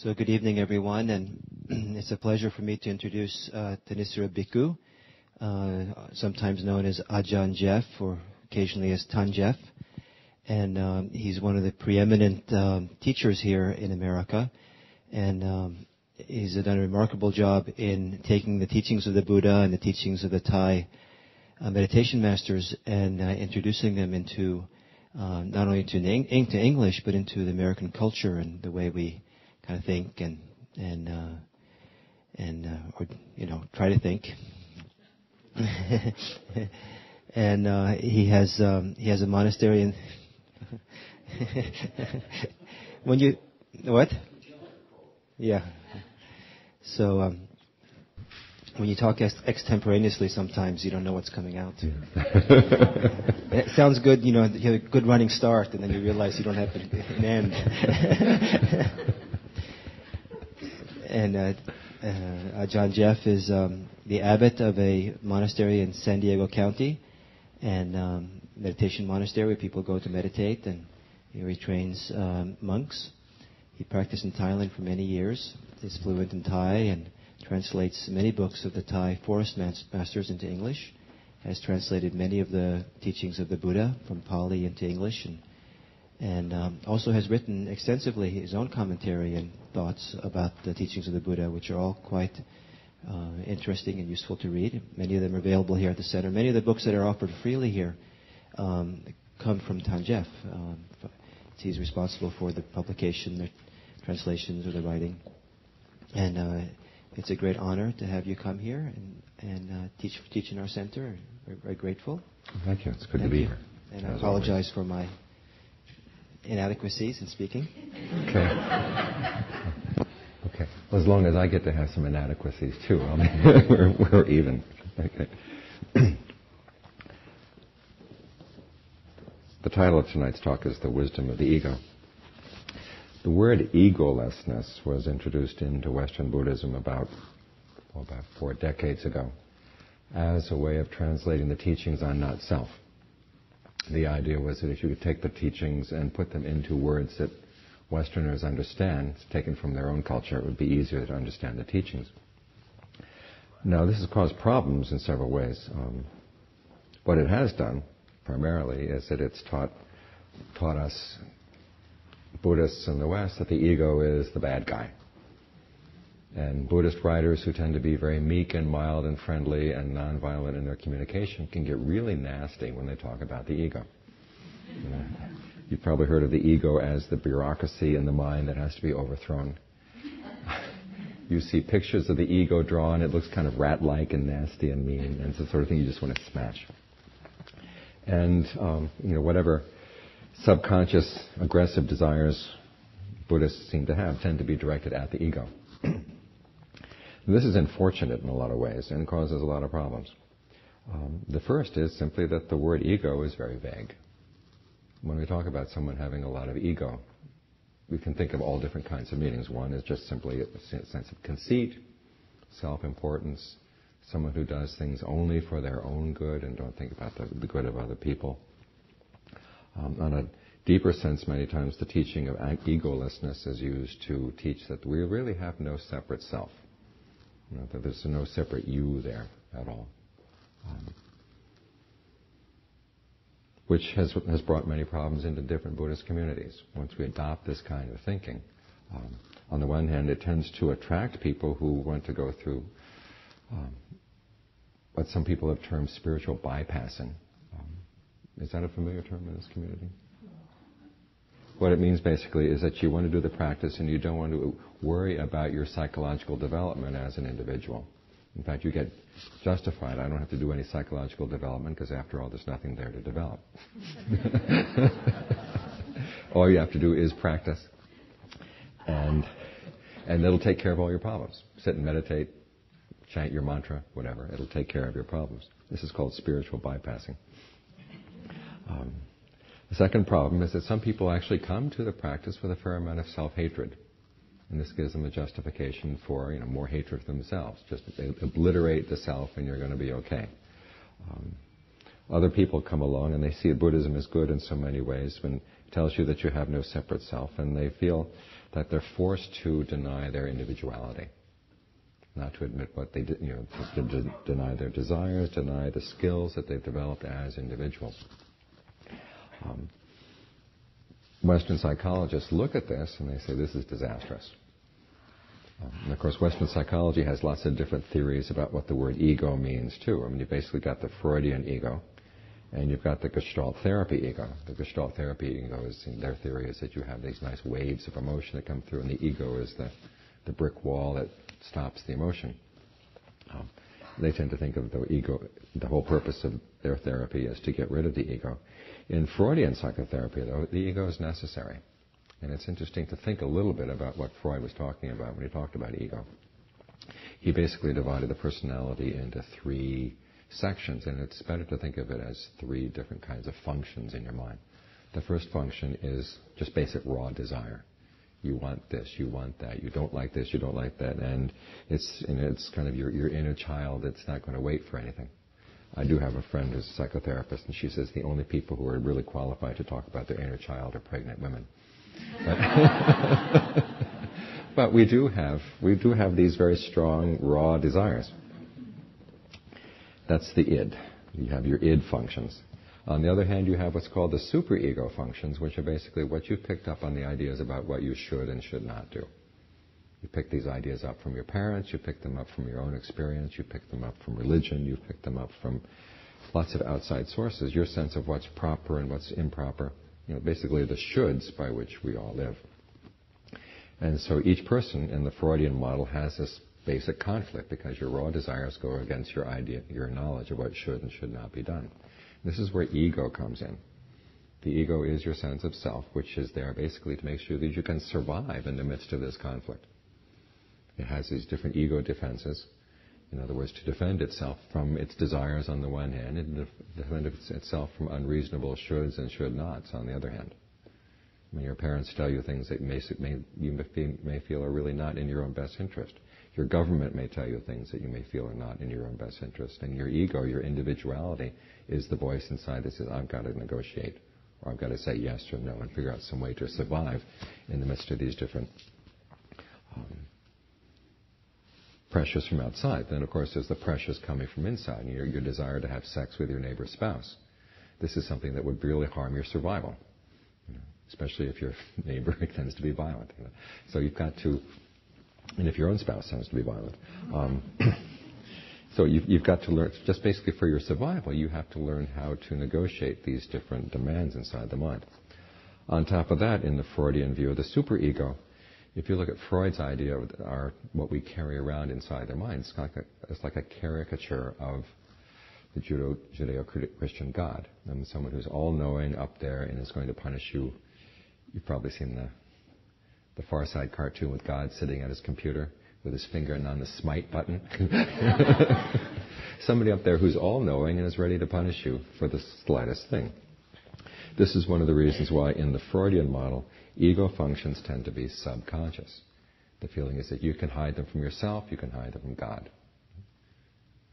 So good evening, everyone, and it's a pleasure for me to introduce Thanissaro Bhikkhu, sometimes known as Ajahn Jeff, or occasionally as Tan Jeff. And he's one of the preeminent teachers here in America, and he's done a remarkable job in taking the teachings of the Buddha and the teachings of the Thai meditation masters and introducing them into not only into English, but into the American culture and the way we kind of think and try to think. And he has a monastery in when you what? Yeah. So when you talk extemporaneously, sometimes you don't know what's coming out. It sounds good, you have a good running start, and then you realize you don't have an end. And Ajahn Jeff is the abbot of a monastery in San Diego County, and meditation monastery where people go to meditate, and he retrains monks. He practiced in Thailand for many years. He's fluent in Thai and translates many books of the Thai forest masters into English, has translated many of the teachings of the Buddha from Pali into English, and also has written extensively his own commentary and thoughts about the teachings of the Buddha, which are all quite interesting and useful to read. Many of them are available here at the center. Many of the books that are offered freely here come from Tan Jeff. He's responsible for the publication, the translations, or the writing. And it's a great honor to have you come here and teach in our center. We're very grateful. Thank you. It's good to be here. And I apologize for my inadequacies in speaking. Okay. Okay. Well, as long as I get to have some inadequacies too, we're even. Okay. The title of tonight's talk is The Wisdom of the Ego. The word egolessness was introduced into Western Buddhism about 4 decades ago as a way of translating the teachings on not self. The idea was that if you could take the teachings and put them into words that Westerners understand, taken from their own culture, it would be easier to understand the teachings. Now, this has caused problems in several ways. What it has done, primarily, is that it's taught us Buddhists in the West that the ego is the bad guy. And Buddhist writers who tend to be very meek and mild and friendly and nonviolent in their communication can get really nasty when they talk about the ego. You've probably heard of the ego as the bureaucracy in the mind that has to be overthrown. You see pictures of the ego drawn, it looks kind of rat-like and nasty and mean, and it's the sort of thing you just want to smash. And, whatever subconscious aggressive desires Buddhists seem to have tend to be directed at the ego. This is unfortunate in a lot of ways and causes a lot of problems. The first is simply that the word ego is very vague. When we talk about someone having a lot of ego, we can think of all different kinds of meanings. One is just simply a sense of conceit, self-importance, someone who does things only for their own good and don't think about the good of other people. On a deeper sense, many times the teaching of egolessness is used to teach that we really have no separate self. That there's no separate you there at all. Which has brought many problems into different Buddhist communities. Once we adopt this kind of thinking, on the one hand, it tends to attract people who want to go through what some people have termed spiritual bypassing. Is that a familiar term in this community? What it means basically is that you want to do the practice and you don't want to worry about your psychological development as an individual. In fact, you get justified. I don't have to do any psychological development because after all, there's nothing there to develop. All you have to do is practice. And it'll take care of all your problems. Sit and meditate, chant your mantra, whatever. It'll take care of your problems. This is called spiritual bypassing. The second problem is that some people actually come to the practice with a fair amount of self-hatred. And this gives them a justification for, more hatred of themselves. Just obliterate the self and you're going to be okay. Other people come along and they see Buddhism as good in so many ways, and tells you that you have no separate self, and they feel that they're forced to deny their individuality, not to admit what they did, to deny their desires, deny the skills that they've developed as individuals. Western psychologists look at this and they say this is disastrous. And of course, Western psychology has lots of different theories about what the word ego means too. I mean, you basically got the Freudian ego, and you've got the Gestalt therapy ego. The Gestalt therapy ego is, their theory is that you have these nice waves of emotion that come through, and the ego is the brick wall that stops the emotion. They tend to think of the ego, the whole purpose of their therapy is to get rid of the ego. In Freudian psychotherapy, though, the ego is necessary. And it's interesting to think a little bit about what Freud was talking about when he talked about ego. He basically divided the personality into 3 sections, and it's better to think of it as 3 different kinds of functions in your mind. The first function is just basic raw desire. You want this, you want that, you don't like this, you don't like that, and it's kind of your inner child that's not going to wait for anything. I do have a friend who's a psychotherapist, and she says the only people who are really qualified to talk about their inner child are pregnant women. But we do have these very strong raw desires. That's the id. You have your id functions. On the other hand, you have what's called the superego functions, which are basically what you picked up on the ideas about what you should and should not do. You pick these ideas up from your parents, you pick them up from your own experience, you pick them up from religion, you pick them up from lots of outside sources, your sense of what's proper and what's improper. Basically the shoulds by which we all live. And so each person in the Freudian model has this basic conflict because your raw desires go against your idea, your knowledge of what should and should not be done. This is where ego comes in. The ego is your sense of self, which is there basically to make sure that you can survive in the midst of this conflict. It has these different ego defenses. In other words, to defend itself from its desires on the one hand, and defend itself from unreasonable shoulds and should nots on the other hand. When your parents tell you things that you may feel are really not in your own best interest. Your government may tell you things that you may feel are not in your own best interest. And your ego, your individuality, is the voice inside that says, I've got to negotiate, or I've got to say yes or no and figure out some way to survive in the midst of these different pressures from outside. Then, of course, there's the pressures coming from inside, your desire to have sex with your neighbor's spouse. This is something that would really harm your survival, especially if your neighbor tends to be violent. So you've got to, and if your own spouse tends to be violent. So you've got to learn, just basically for your survival, you have to learn how to negotiate these different demands inside the mind. On top of that, in the Freudian view of the superego, if you look at Freud's idea of what we carry around inside their minds, it's like a caricature of the Judeo-Christian God. And someone who's all-knowing up there and is going to punish you. You've probably seen the Far Side cartoon with God sitting at his computer with his finger on the smite button. Somebody up there who's all-knowing and is ready to punish you for the slightest thing. This is one of the reasons why in the Freudian model, ego functions tend to be subconscious. The feeling is that you can hide them from yourself, you can hide them from God.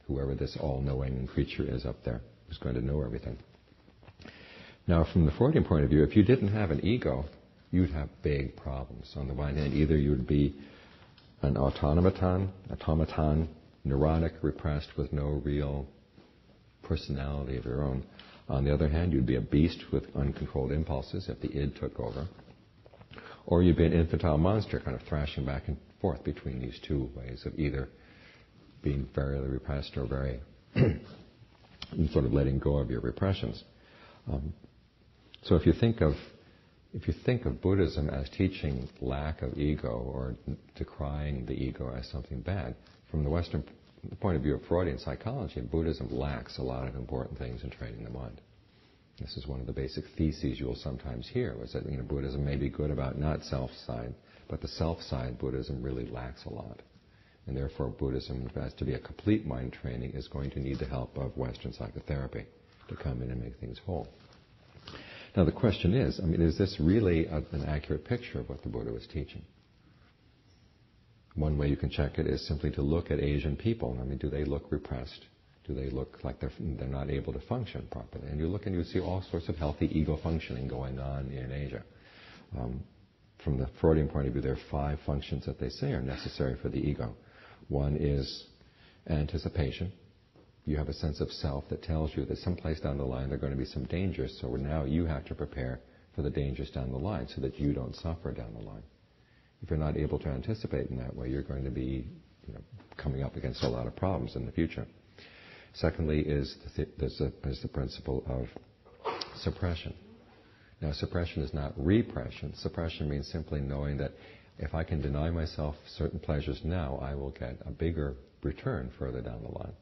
Whoever this all-knowing creature is up there who's going to know everything. Now, from the Freudian point of view, if you didn't have an ego, you'd have big problems. On the one hand, either you'd be an automaton, neurotic, repressed with no real personality of your own. On the other hand, you'd be a beast with uncontrolled impulses if the id took over. Or you'd be an infantile monster kind of thrashing back and forth between these two ways of either being very repressed or very sort of letting go of your repressions. So if you think of Buddhism as teaching lack of ego or decrying the ego as something bad, from the Western point of view of Freudian psychology, Buddhism lacks a lot of important things in training the mind. This is one of the basic theses you'll sometimes hear, was that Buddhism may be good about not self-side, but the self-side Buddhism really lacks a lot. And therefore Buddhism, if it has to be a complete mind training, is going to need the help of Western psychotherapy to come in and make things whole. Now the question is this really an accurate picture of what the Buddha was teaching? One way you can check it is simply to look at Asian people. Do they look repressed? Do they look like they're not able to function properly? And you look and you see all sorts of healthy ego functioning going on in Asia. From the Freudian point of view, there are 5 functions that they say are necessary for the ego. One is anticipation. You have a sense of self that tells you that someplace down the line there are going to be some dangers, so now you have to prepare for the dangers down the line so that you don't suffer down the line. If you're not able to anticipate in that way, you're going to be coming up against a lot of problems in the future. Secondly is there's the principle of suppression. Now, suppression is not repression. Suppression means simply knowing that if I can deny myself certain pleasures now, I will get a bigger return further down the line.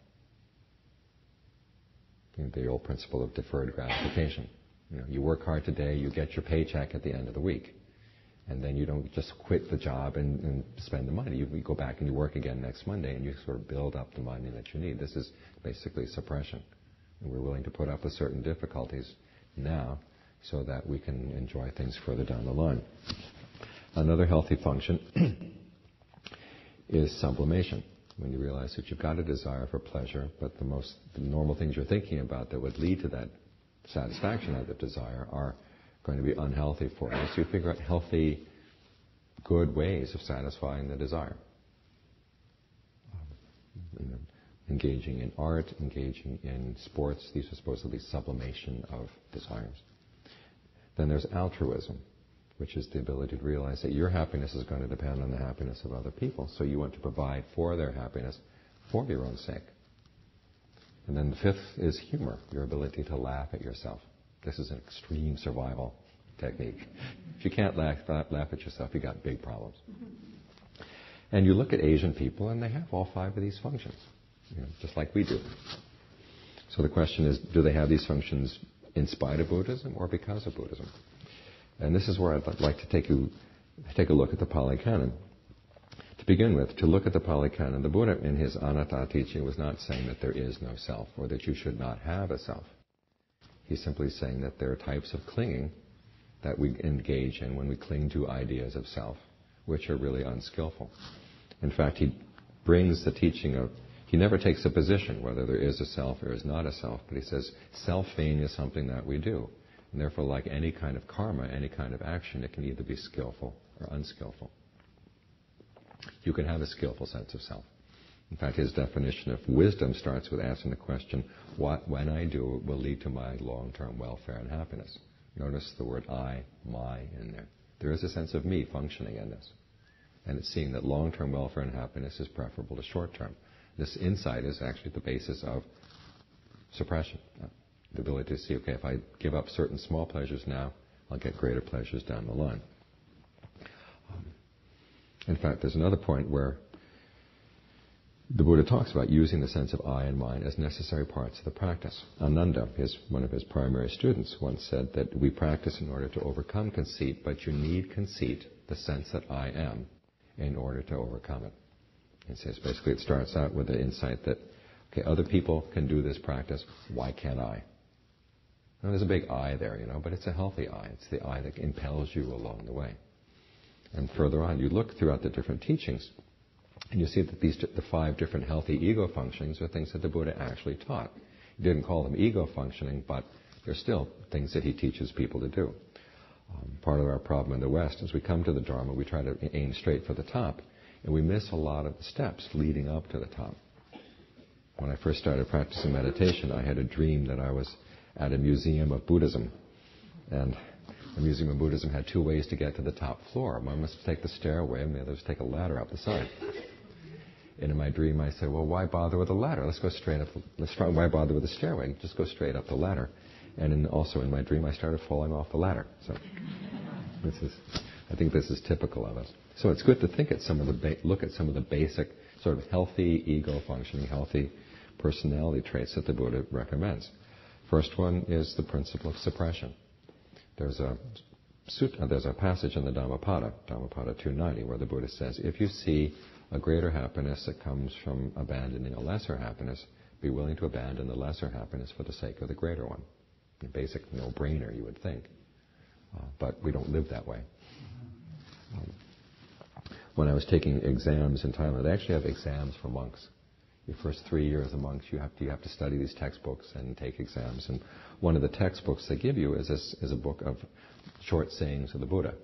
The old principle of deferred gratification. You work hard today, you get your paycheck at the end of the week. And then you don't just quit the job and spend the money. You go back and you work again next Monday and you sort of build up the money that you need. This is basically suppression. And we're willing to put up with certain difficulties now so that we can enjoy things further down the line. Another healthy function is sublimation. When you realize that you've got a desire for pleasure, but the normal things you're thinking about that would lead to that satisfaction of the desire are going to be unhealthy for you. So you figure out healthy, good ways of satisfying the desire. Engaging in art, engaging in sports, these are supposed to be sublimation of desires. Then there's altruism, which is the ability to realize that your happiness is going to depend on the happiness of other people. So you want to provide for their happiness for your own sake. And then the 5th is humor, your ability to laugh at yourself. This is an extreme survival technique. If you can't laugh at yourself, you've got big problems. And you look at Asian people, and they have all 5 of these functions, just like we do. So the question is, do they have these functions in spite of Buddhism or because of Buddhism? And this is where I'd like to take a look at the Pali Canon. To begin with, to look at the Pali Canon, the Buddha in his Anatta teaching was not saying that there is no self or that you should not have a self. He's simply saying that there are types of clinging that we engage in when we cling to ideas of self, which are really unskillful. In fact, he brings the teaching of, he never takes a position whether there is a self or is not a self, but he says self-feigning is something that we do. And therefore, like any kind of karma, any kind of action, it can either be skillful or unskillful. You can have a skillful sense of self. In fact, his definition of wisdom starts with asking the question, what, when I do, will lead to my long-term welfare and happiness? Notice the word I, my in there. There is a sense of me functioning in this. And it's seeing that long-term welfare and happiness is preferable to short-term. This insight is actually the basis of suppression. The ability to see, okay, if I give up certain small pleasures now, I'll get greater pleasures down the line. In fact, there's another point where the Buddha talks about using the sense of I and mine as necessary parts of the practice. Ananda, one of his primary students, once said that we practice in order to overcome conceit, but you need conceit, the sense that I am, in order to overcome it. He says basically it starts out with the insight that, okay, other people can do this practice, why can't I? Now, there's a big I there, but it's a healthy I. It's the I that impels you along the way. And further on, you look throughout the different teachings, and you see that the 5 different healthy ego functionings are things that the Buddha actually taught. He didn't call them ego functioning, but they're still things that he teaches people to do. Part of our problem in the West is we come to the Dharma, we try to aim straight for the top, and we miss a lot of the steps leading up to the top. When I first started practicing meditation, I had a dream that I was at a museum of Buddhism. And the Museum of Buddhism had 2 ways to get to the top floor. One was to take the stairway, and the other was to take a ladder up the side. And in my dream, I said, well, why bother with a ladder? Let's go straight up. Why bother with a stairway? Just go straight up the ladder. And also in my dream, I started falling off the ladder. So I think this is typical of us. So it's good to think at look at some of the basic sort of healthy ego functioning, healthy personality traits that the Buddha recommends. First one is the principle of suppression. There's a passage in the Dhammapada 290, where the Buddha says, if you see a greater happiness that comes from abandoning a lesser happiness, be willing to abandon the lesser happiness for the sake of the greater one. A basic no-brainer, you would think. But we don't live that way. When I was taking exams in Thailand, they actually have exams for monks. Your first 3 years as monks, you have to study these textbooks and take exams. And one of the textbooks they give you is a book of short sayings of the Buddha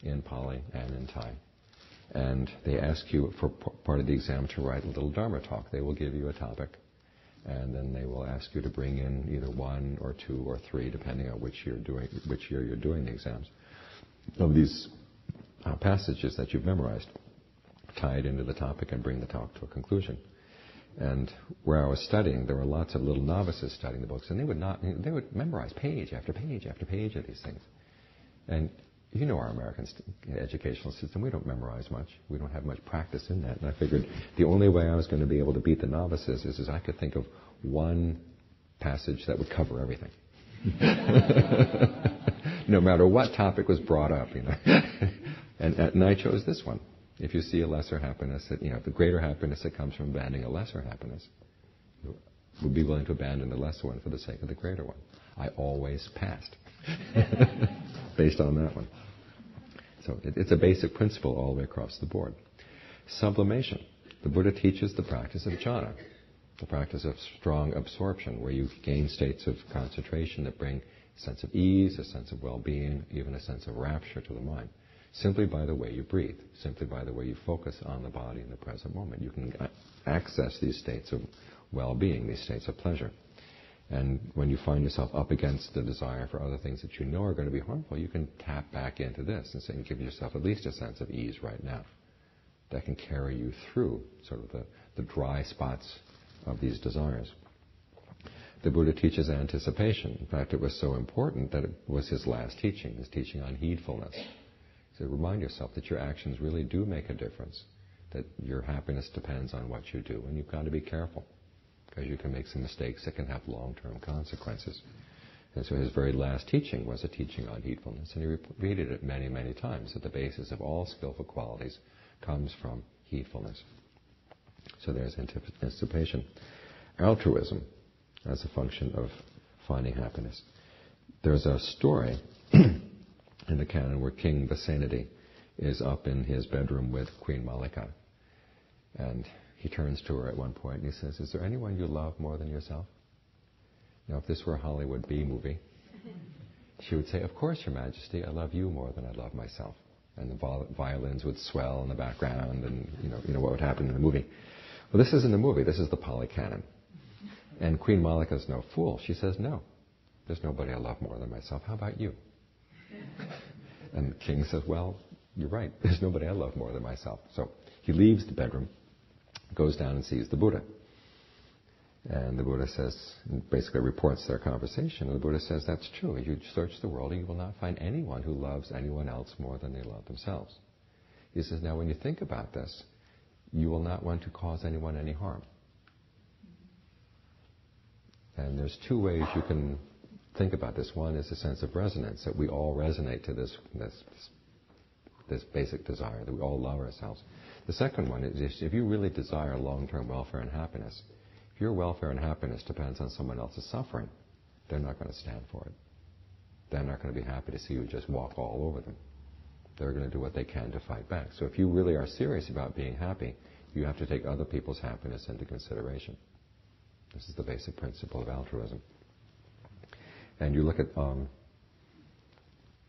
in Pali and in Thai. And they ask you for part of the exam to write a little Dharma talk. They will give you a topic, and then they will ask you to bring in either 1 or 2 or 3, depending on which year you're doing the exams, of these passages that you've memorized, tie it into the topic and bring the talk to a conclusion. And where I was studying, there were lots of little novices studying the books, and they would memorize page after page after page of these things. And you know our American educational system, we don't memorize much. We don't have much practice in that. And I figured the only way I was going to be able to beat the novices is I could think of one passage that would cover everything. No matter what topic was brought up, And I chose this one. If you see a lesser happiness, the greater happiness that comes from abandoning a lesser happiness, you would be willing to abandon the lesser one for the sake of the greater one. I always passed based on that one. So it's a basic principle all the way across the board. Sublimation. The Buddha teaches the practice of jhana, the practice of strong absorption, where you gain states of concentration that bring a sense of ease, a sense of well-being, even a sense of rapture to the mind. Simply by the way you breathe, simply by the way you focus on the body in the present moment. You can access these states of well-being, these states of pleasure. And when you find yourself up against the desire for other things that you know are going to be harmful, you can tap back into this and say, give yourself at least a sense of ease right now that can carry you through sort of the dry spots of these desires. The Buddha teaches anticipation. In fact, it was so important that it was his last teaching, his teaching on heedfulness. So remind yourself that your actions really do make a difference, that your happiness depends on what you do, and you've got to be careful, because you can make some mistakes that can have long-term consequences. And so his very last teaching was a teaching on heedfulness, and he repeated it many, many times, that the basis of all skillful qualities comes from heedfulness. So there's anticipation. Altruism as a function of finding happiness. There's a story in the canon where King Vasanadi is up in his bedroom with Queen Malika. And he turns to her at one point and he says, "Is there anyone you love more than yourself?" Now, if this were a Hollywood B movie, she would say, "Of course, Your Majesty, I love you more than I love myself." And the violins would swell in the background, and you know what would happen in the movie. Well, this isn't the movie. This is the Pali Canon. And Queen Malika's no fool. She says, "No, there's nobody I love more than myself. How about you?" And the king says, "Well, you're right. There's nobody I love more than myself." So he leaves the bedroom, goes down and sees the Buddha. And the Buddha says, basically reports their conversation. And the Buddha says, "That's true. You search the world and you will not find anyone who loves anyone else more than they love themselves." He says, "Now when you think about this, you will not want to cause anyone any harm." And there's two ways you can think about this. One is a sense of resonance, that we all resonate to this basic desire, that we all love ourselves. The second one is if you really desire long-term welfare and happiness, if your welfare and happiness depends on someone else's suffering, they're not going to stand for it. They're not going to be happy to see you just walk all over them. They're going to do what they can to fight back. So if you really are serious about being happy, you have to take other people's happiness into consideration. This is the basic principle of altruism. And you look at all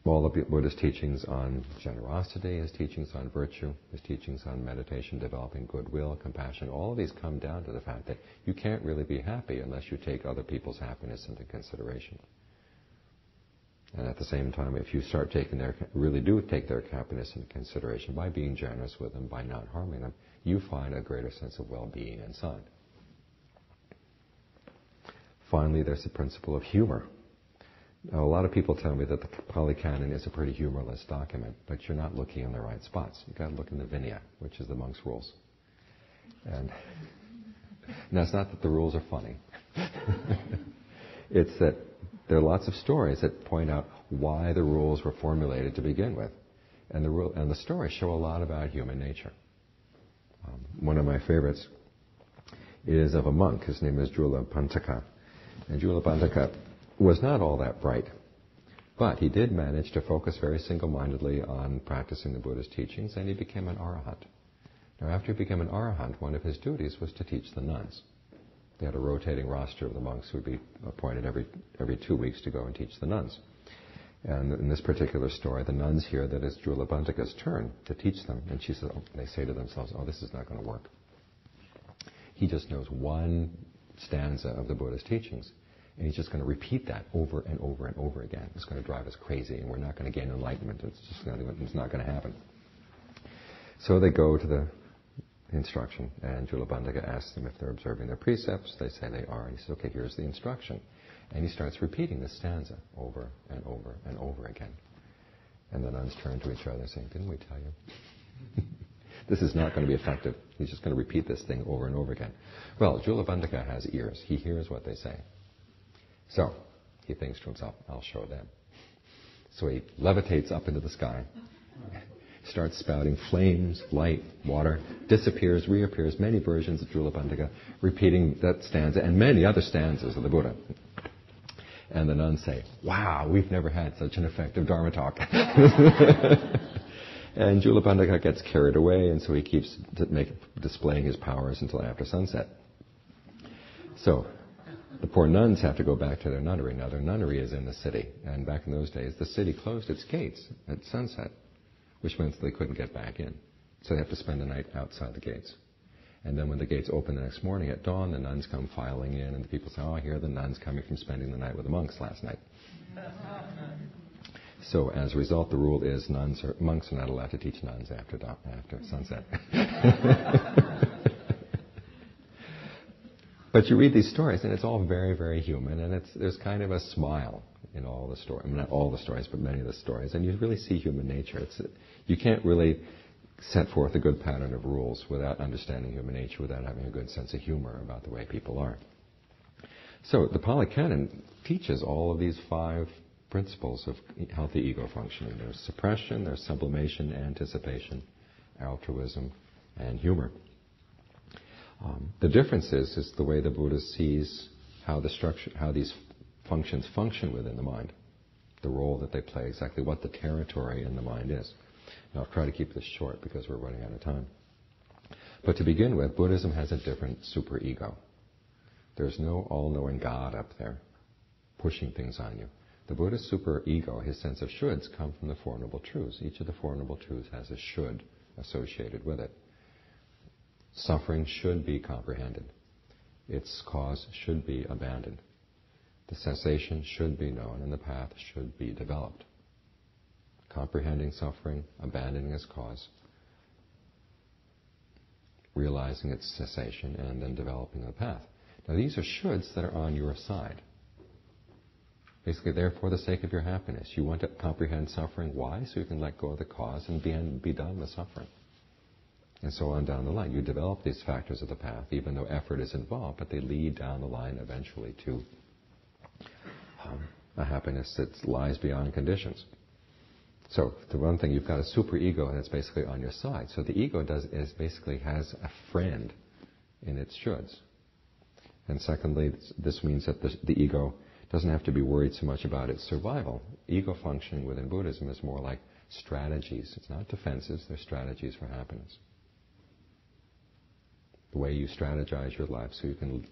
the Buddha's teachings on generosity, his teachings on virtue, his teachings on meditation, developing goodwill, compassion, all of these come down to the fact that you can't really be happy unless you take other people's happiness into consideration. And at the same time, if you start really do take their happiness into consideration by being generous with them, by not harming them, you find a greater sense of well-being inside. Finally, there's the principle of humor. Now, a lot of people tell me that the Pali Canon is a pretty humorless document, but you're not looking in the right spots. You've got to look in the Vinaya, which is the monk's rules. And now, it's not that the rules are funny. It's that there are lots of stories that point out why the rules were formulated to begin with. And the stories show a lot about human nature. One of my favorites is of a monk. His name is Jula Pantaka. And Jula Pantaka was not all that bright, but he did manage to focus very single-mindedly on practicing the Buddha's teachings, and he became an arahant. Now, after he became an arahant, one of his duties was to teach the nuns. They had a rotating roster of the monks who would be appointed every 2 weeks to go and teach the nuns. And in this particular story, the nuns hear that it's Julabandika's turn to teach them. And she says, they say to themselves, this is not going to work. He just knows one stanza of the Buddha's teachings. And he's just going to repeat that over and over and over again. It's going to drive us crazy, and we're not going to gain enlightenment. It's not going to happen. So they go to the instruction, and Julabandika asks them if they're observing their precepts. They say they are. And he says, okay, here's the instruction. And he starts repeating this stanza over and over and over again. And the nuns turn to each other saying, didn't we tell you? This is not going to be effective. He's just going to repeat this thing over and over again. Well, Julabandika has ears. He hears what they say. So he thinks to himself, I'll show them. So he levitates up into the sky, starts spouting flames, light, water, disappears, reappears, many versions of Julabandika, repeating that stanza and many other stanzas of the Buddha. And the nuns say, wow, we've never had such an effective Dharma talk. And Julabandika gets carried away, and so he keeps displaying his powers until after sunset. So the poor nuns have to go back to their nunnery. Now, their nunnery is in the city, and back in those days, the city closed its gates at sunset, which meant they couldn't get back in. So they have to spend the night outside the gates. And then when the gates open the next morning at dawn, the nuns come filing in, and the people say, here are the nuns coming from spending the night with the monks last night. So as a result, the rule is monks are not allowed to teach nuns after sunset. But you read these stories, and it's all very, very human, and there's kind of a smile in all the stories. I mean, not all the stories, but many of the stories. And you really see human nature. You can't really set forth a good pattern of rules without understanding human nature, without having a good sense of humor about the way people are. So the Pali Canon teaches all of these 5 principles of healthy ego functioning. There's suppression, there's sublimation, anticipation, altruism, and humor. The difference is the way the Buddha sees how these functions function within the mind, the role that they play, exactly what the territory in the mind is. Now, I'll try to keep this short because we're running out of time. But to begin with, Buddhism has a different superego. There's no all-knowing God up there pushing things on you. The Buddha's superego, his sense of shoulds, come from the Four Noble Truths. Each of the Four Noble Truths has a should associated with it. Suffering should be comprehended. Its cause should be abandoned. The cessation should be known, and the path should be developed. Comprehending suffering, abandoning its cause, realizing its cessation, and then developing the path. Now, these are shoulds that are on your side. Basically, they're for the sake of your happiness. You want to comprehend suffering. Why? So you can let go of the cause and be done with suffering. And so on down the line. You develop these factors of the path, even though effort is involved, but they lead down the line eventually to a happiness that lies beyond conditions. So, the one thing, you've got a superego that's basically on your side. So the ego basically has a friend in its shoulds. And secondly, this means that the ego doesn't have to be worried so much about its survival. Ego functioning within Buddhism is more like strategies. It's not defenses, they're strategies for happiness. The way you strategize your life so you can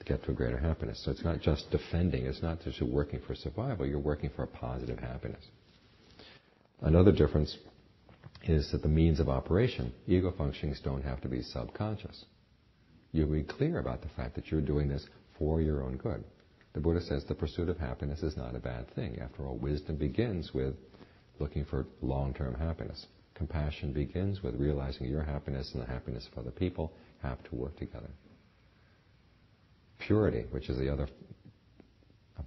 get to a greater happiness. So it's not just defending, it's not just working for survival, you're working for a positive happiness. Another difference is that the means of operation, ego functionings don't have to be subconscious. You'll be clear about the fact that you're doing this for your own good. The Buddha says the pursuit of happiness is not a bad thing. After all, wisdom begins with looking for long-term happiness. Compassion begins with realizing your happiness and the happiness of other people have to work together. Purity, which is the other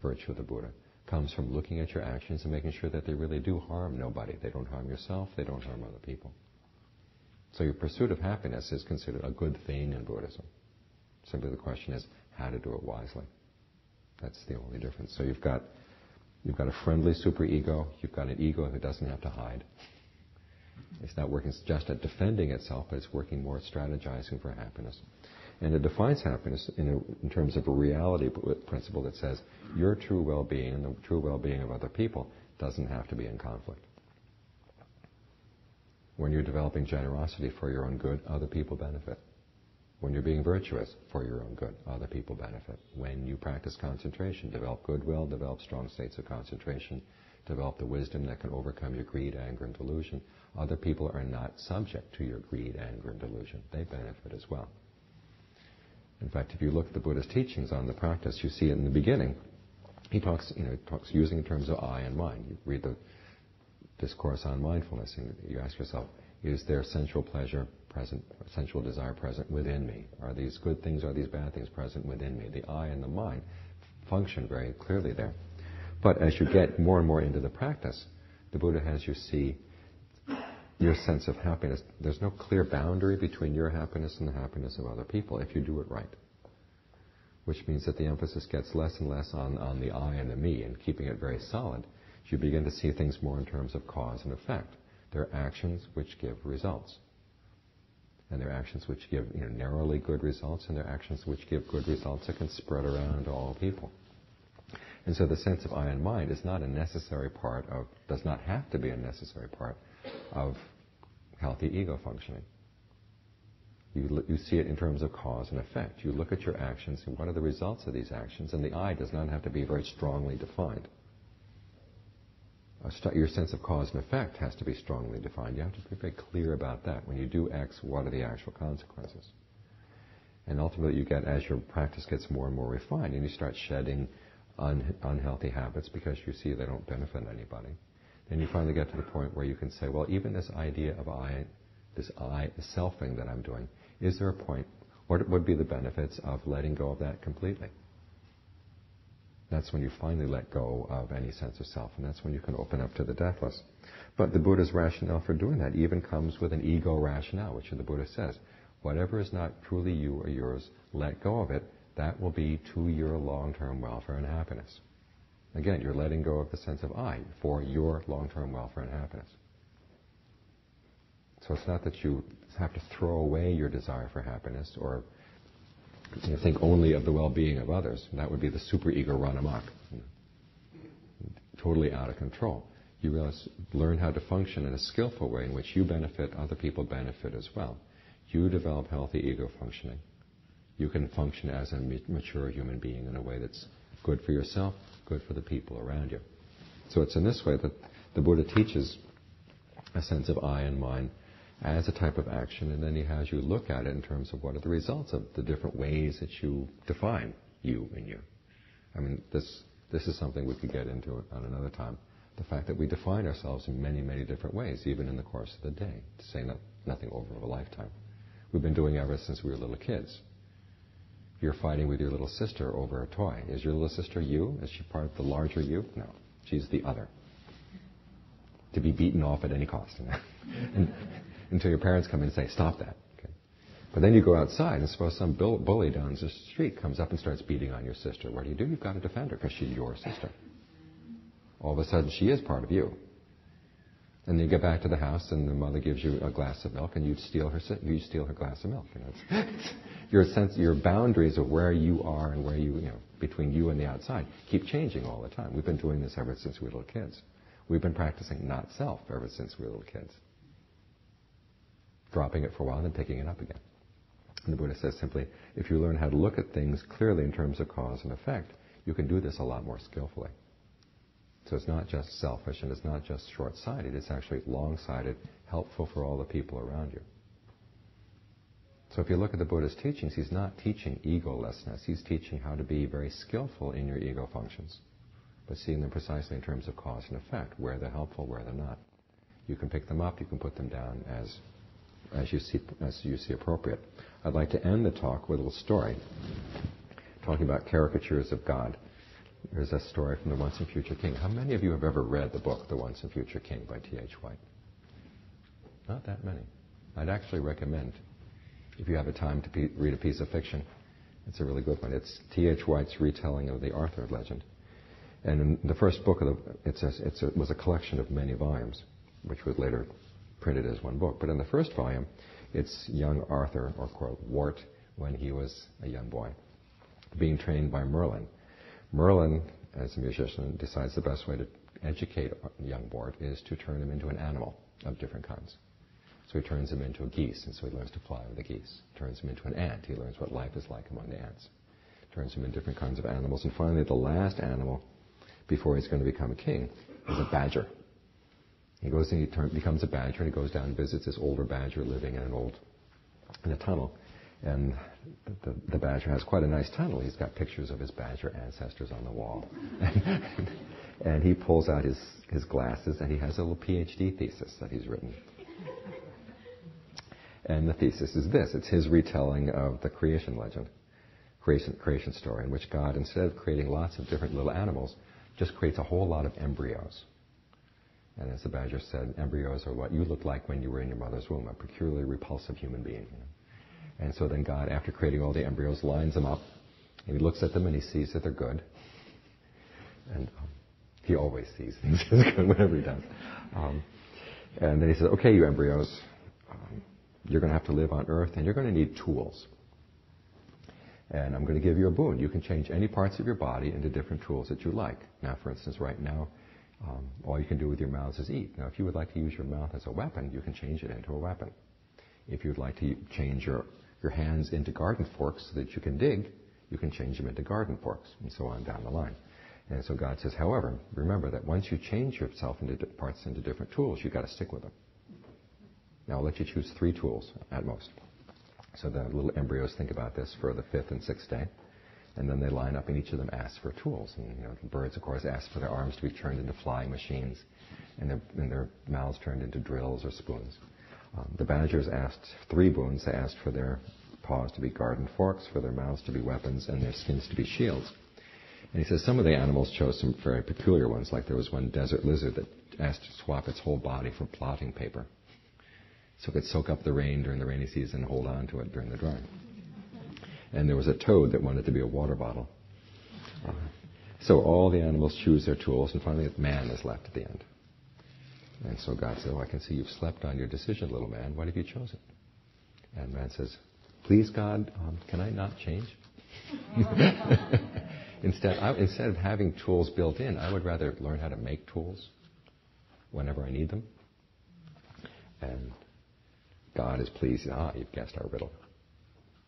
virtue of the Buddha, comes from looking at your actions and making sure that they really do harm nobody. They don't harm yourself, they don't harm other people. So your pursuit of happiness is considered a good thing in Buddhism. Simply the question is how to do it wisely. That's the only difference. So you've got a friendly superego, you've got an ego that doesn't have to hide. It's not working just at defending itself, but it's working more at strategizing for happiness. And it defines happiness in terms of a reality principle that says your true well-being and the true well-being of other people doesn't have to be in conflict. When you're developing generosity for your own good, other people benefit. When you're being virtuous for your own good, other people benefit. When you practice concentration, develop goodwill, develop strong states of concentration, develop the wisdom that can overcome your greed, anger, and delusion, other people are not subject to your greed, anger, and delusion. They benefit as well. In fact, if you look at the Buddha's teachings on the practice, you see it in the beginning. He talks using in terms of I and mind. You read the discourse on mindfulness, and you ask yourself, is there sensual pleasure present, sensual desire present within me? Are these good things, are these bad things present within me? The I and the mind function very clearly there. But as you get more and more into the practice, the Buddha has you see your sense of happiness. There's no clear boundary between your happiness and the happiness of other people if you do it right. Which means that the emphasis gets less and less on the I and the me and keeping it very solid. You begin to see things more in terms of cause and effect. There are actions which give results. And there are actions which give narrowly good results, and there are actions which give good results that can spread around to all people. And so the sense of I and mind is not a necessary part of, does not have to be a necessary part of healthy ego functioning. You see it in terms of cause and effect. You look at your actions and what are the results of these actions, and the I does not have to be very strongly defined. Your sense of cause and effect has to be strongly defined. You have to be very clear about that. When you do X, what are the actual consequences? And ultimately you get, as your practice gets more and more refined, and you start shedding unhealthy habits because you see they don't benefit anybody, then you finally get to the point where you can say, well, even this idea of this self thing that I'm doing, is there a point, what would be the benefits of letting go of that completely? That's when you finally let go of any sense of self, and that's when you can open up to the deathless. But the Buddha's rationale for doing that even comes with an ego rationale, which the Buddha says, whatever is not truly you or yours, let go of it. That will be to your long-term welfare and happiness. Again, you're letting go of the sense of I for your long-term welfare and happiness. So it's not that you have to throw away your desire for happiness or think only of the well-being of others. That would be the super-ego run amok, totally out of control. You realize, learn how to function in a skillful way in which you benefit, other people benefit as well. You develop healthy ego functioning. You can function as a mature human being in a way that's good for yourself, good for the people around you. So it's in this way that the Buddha teaches a sense of I and mind as a type of action, and then he has you look at it in terms of what are the results of the different ways that you define you and you. I mean, this is something we could get into on another time. The fact that we define ourselves in many, many different ways, even in the course of the day, to say nothing over a lifetime. We've been doing it ever since we were little kids. You're fighting with your little sister over a toy. Is your little sister you? Is she part of the larger you? No. She's the other. To be beaten off at any cost. Until your parents come in and say, stop that. Okay. But then you go outside and suppose some bully down the street comes up and starts beating on your sister. What do? You've got to defend her because she's your sister. All of a sudden she is part of you. And then you get back to the house and the mother gives you a glass of milk and you steal her glass of milk. Your boundaries of where you are and where between you and the outside keep changing all the time. We've been doing this ever since we were little kids. We've been practicing not self ever since we were little kids. Dropping it for a while and then picking it up again. And the Buddha says simply, if you learn how to look at things clearly in terms of cause and effect, you can do this a lot more skillfully. So it's not just selfish and it's not just short-sighted, it's actually long-sighted, helpful for all the people around you. So if you look at the Buddha's teachings, he's not teaching egolessness, he's teaching how to be very skillful in your ego functions, but seeing them precisely in terms of cause and effect, where they're helpful, where they're not. You can pick them up, you can put them down as you see appropriate. I'd like to end the talk with a little story, talking about caricatures of God. There's a story from The Once and Future King. How many of you have ever read the book The Once and Future King by T.H. White? Not that many. I'd actually recommend, if you have a time to read a piece of fiction, it's a really good one. It's T.H. White's retelling of the Arthur legend. And in the first book it was a collection of many volumes, which was later printed as one book. But in the first volume, it's young Arthur, or quote, Wart, when he was a young boy, being trained by Merlin. Merlin, as a musician, decides the best way to educate young Wart is to turn him into an animal of different kinds. So he turns him into a geese, and so he learns to fly with the geese. Turns him into an ant. He learns what life is like among the ants. Turns him into different kinds of animals. And finally, the last animal, before he's going to become a king, is a badger. He goes and he becomes a badger, and he goes down and visits this older badger living in a tunnel. And the badger has quite a nice tunnel. He's got pictures of his badger ancestors on the wall. And he pulls out his glasses, and he has a little PhD thesis that he's written. And the thesis is this. It's his retelling of the creation legend, creation story, in which God, instead of creating lots of different little animals, just creates a whole lot of embryos. And as the badger said, embryos are what you looked like when you were in your mother's womb, a peculiarly repulsive human being. And so then God, after creating all the embryos, lines them up, and he looks at them and he sees that they're good. And he always sees things as good whenever he does. And then he says, okay, you embryos, you're going to have to live on Earth, and you're going to need tools. And I'm going to give you a boon. You can change any parts of your body into different tools that you like. Now, for instance, right now, all you can do with your mouths is eat. Now, if you would like to use your mouth as a weapon, you can change it into a weapon. If you'd like to change your hands into garden forks so that you can dig, you can change them into garden forks, and so on down the line. And so God says, however, remember that once you change yourself into parts into different tools, you've got to stick with them. Now, I'll let you choose 3 tools at most. So the little embryos think about this for the 5th and 6th day. And then they line up, and each of them asks for tools. And the birds, of course, ask for their arms to be turned into flying machines, and their mouths turned into drills or spoons. The badgers asked 3 boons. They asked for their paws to be garden forks, for their mouths to be weapons, and their skins to be shields. And he says some of the animals chose some very peculiar ones, like there was one desert lizard that asked to swap its whole body for blotting paper, so it could soak up the rain during the rainy season and hold on to it during the dry. And there was a toad that wanted to be a water bottle. So all the animals choose their tools, and finally man is left at the end. And so God said, I can see you've slept on your decision, little man. What have you chosen? And man says, please, God, can I not change? Instead of having tools built in, I would rather learn how to make tools whenever I need them. And God is pleased. You've guessed our riddle.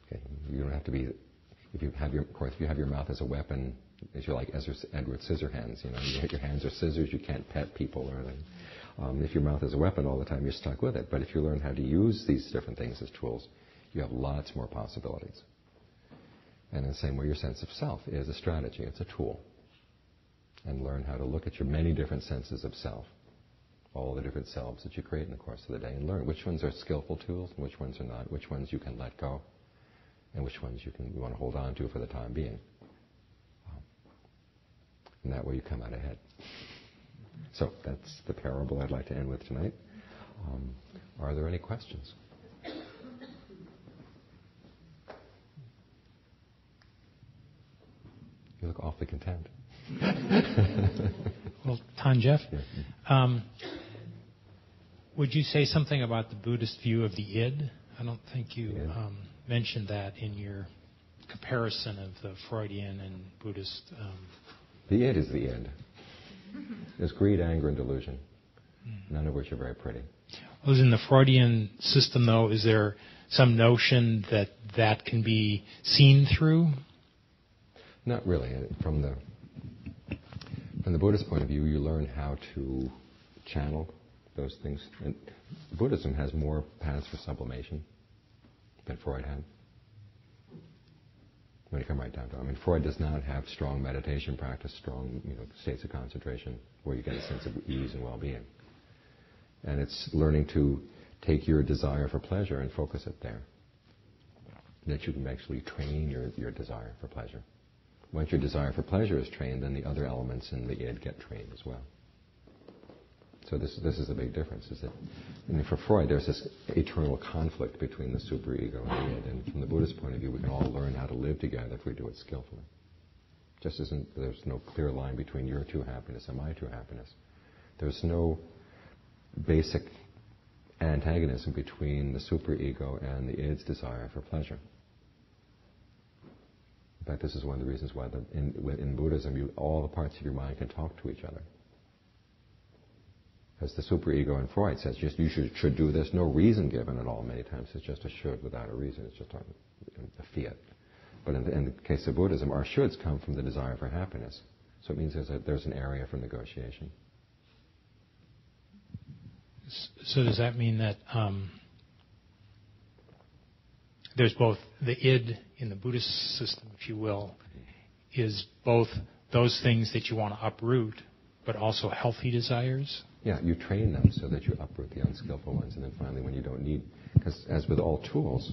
Okay, you don't have to be. If you have your mouth as a weapon, if you're like Edward Scissorhands, your hands are scissors. You can't pet people or anything. If your mouth is a weapon all the time, you're stuck with it. But if you learn how to use these different things as tools, you have lots more possibilities. And in the same way, your sense of self is a strategy. It's a tool. And learn how to look at your many different senses of self, all the different selves that you create in the course of the day, and learn which ones are skillful tools and which ones are not, which ones you can let go, and which ones you want to hold on to for the time being. And that way you come out ahead. So that's the parable I'd like to end with tonight. Are there any questions? You look awfully content. Well, Jeff, would you say something about the Buddhist view of the id? I don't think you mentioned that in your comparison of the Freudian and Buddhist. The id is the id. There's greed, anger, and delusion, none of which are very pretty. Well, in the Freudian system, though, is there some notion that can be seen through? Not really. From the Buddhist point of view, you learn how to channel those things. And Buddhism has more paths for sublimation than Freud had. When you come right down to it. Freud does not have strong meditation practice, strong states of concentration where you get a sense of ease and well-being. And it's learning to take your desire for pleasure and focus it there. That you can actually train your desire for pleasure. Once your desire for pleasure is trained, then the other elements in the id get trained as well. So this is a big difference, is that for Freud there's this eternal conflict between the superego and the id, and from the Buddhist point of view we can all learn how to live together if we do it skillfully. Just as there's no clear line between your true happiness and my true happiness. There's no basic antagonism between the superego and the id's desire for pleasure. In fact, this is one of the reasons why in Buddhism all the parts of your mind can talk to each other. As the superego in Freud says, just you should do this, no reason given at all. Many times it's just a should without a reason. It's just a fiat. But in the case of Buddhism, our shoulds come from the desire for happiness. So it means there's an area for negotiation. So does that mean that there's both the id in the Buddhist system, if you will, is both those things that you want to uproot, but also healthy desires? Yeah, you train them so that you uproot the unskillful ones, and then finally when you don't need, because as with all tools,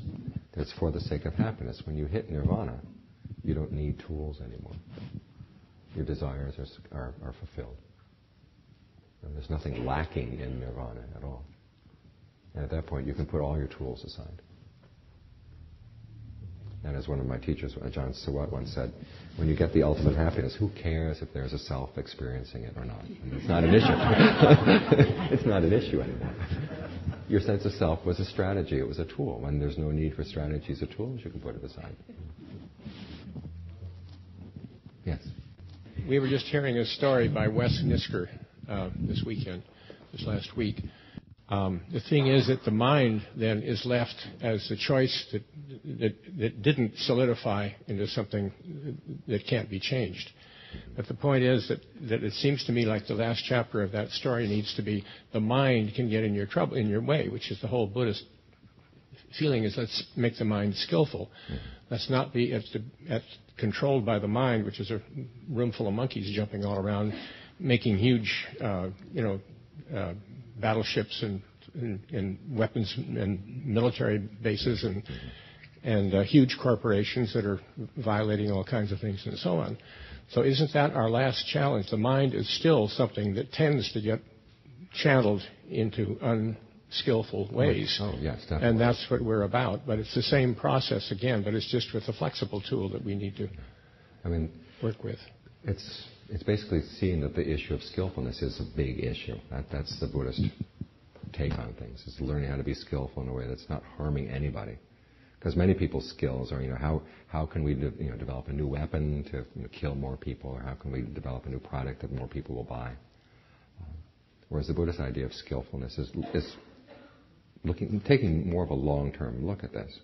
it's for the sake of happiness. When you hit nirvana, you don't need tools anymore. Your desires are fulfilled. And there's nothing lacking in nirvana at all. And at that point, you can put all your tools aside. And as one of my teachers, Ajahn Sawat, once said, when you get the ultimate happiness, who cares if there's a self experiencing it or not? And it's not an issue. It's not an issue anymore. Your sense of self was a strategy. It was a tool. When there's no need for strategies or tools, you can put it aside. Yes? We were just hearing a story by Wes Nisker this last week. The thing is that the mind then is left as the choice that didn't solidify into something that can't be changed. But the point is that it seems to me like the last chapter of that story needs to be the mind can get in your way, which is the whole Buddhist feeling is let's make the mind skillful. Let's not be controlled by the mind, which is a room full of monkeys jumping all around, making huge, battleships and weapons and military bases and huge corporations that are violating all kinds of things and so on. So isn't that our last challenge? The mind is still something that tends to get channeled into unskillful ways. Oh, yes, definitely. And that's what we're about. But it's the same process again, but it's just with a flexible tool that we need to work with. It's basically seeing that the issue of skillfulness is a big issue. That's the Buddhist take on things. It's learning how to be skillful in a way that's not harming anybody. Because many people's skills are, how can we develop a new weapon to kill more people, or how can we develop a new product that more people will buy? Whereas the Buddhist idea of skillfulness is taking more of a long-term look at this.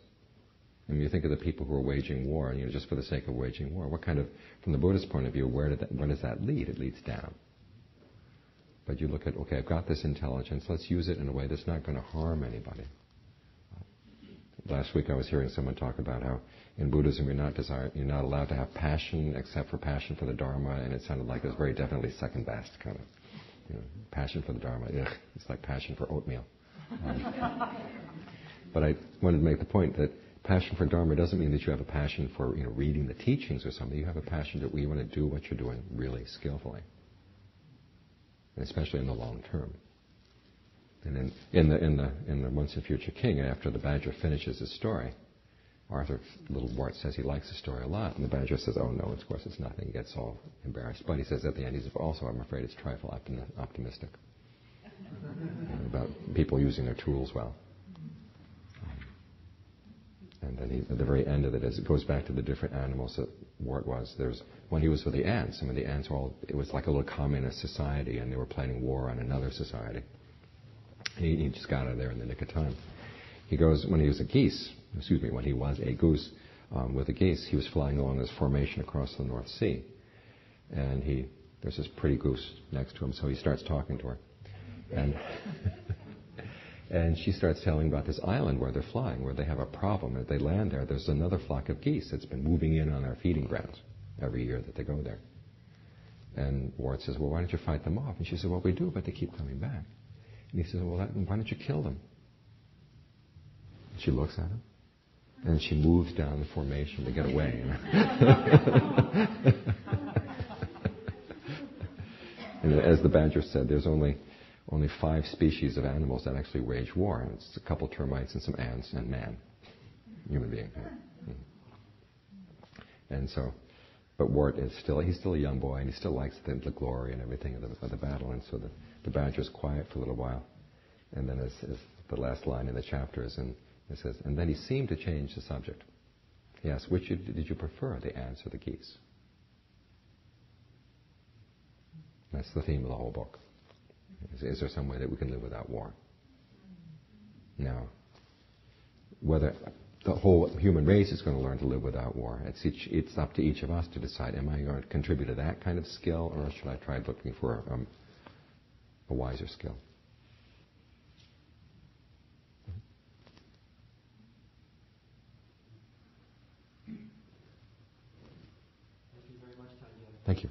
And you think of the people who are waging war, just for the sake of waging war. What kind of, from the Buddhist point of view, where does that lead? It leads down. But you look at, okay, I've got this intelligence. Let's use it in a way that's not going to harm anybody. Last week I was hearing someone talk about how in Buddhism you're not allowed to have passion except for passion for the Dharma, and it sounded like it was very definitely second best kind of, passion for the Dharma. Ugh, it's like passion for oatmeal. But I wanted to make the point that passion for Dharma doesn't mean that you have a passion for reading the teachings or something. You have a passion that you want to do what you're doing really skillfully, and especially in the long term. And in the Once and Future King, after the badger finishes his story, Arthur, little Wart, says he likes the story a lot, and the badger says, "Oh no, of course it's nothing." He gets all embarrassed, but he says at the end, I'm afraid it's a trifle optimistic about people using their tools well. And then at the very end of it, as it goes back to the different animals that Wart was, when he was with the ants, some of the ants it was like a little communist society, and they were planning war on another society. He just got out of there in the nick of time. He goes, when he was a goose with the geese, he was flying along this formation across the North Sea. And there's this pretty goose next to him, so he starts talking to her. And she starts telling about this island where they're flying, where they have a problem. If they land there, there's another flock of geese that's been moving in on their feeding grounds every year that they go there. And Wart says, well, why don't you fight them off? And she said, well, we do, but they keep coming back. And he says, well, why don't you kill them? She looks at him, and she moves down the formation to get away. And as the badger said, there's only 5 species of animals that actually wage war. And it's a couple termites and some ants and man, human being. And so, but Wart is he's still a young boy, and he still likes the glory and everything of the battle. And so the badger's quiet for a little while. And then as the last line in the chapter is, and it says, and then he seemed to change the subject. He asked, which did you prefer, the ants or the geese? That's the theme of the whole book. Is there some way that we can live without war? No. Whether the whole human race is going to learn to live without war, it's up to each of us to decide, am I going to contribute to that kind of skill, or should I try looking for a wiser skill? Thank you very much, Tanya. Thank you.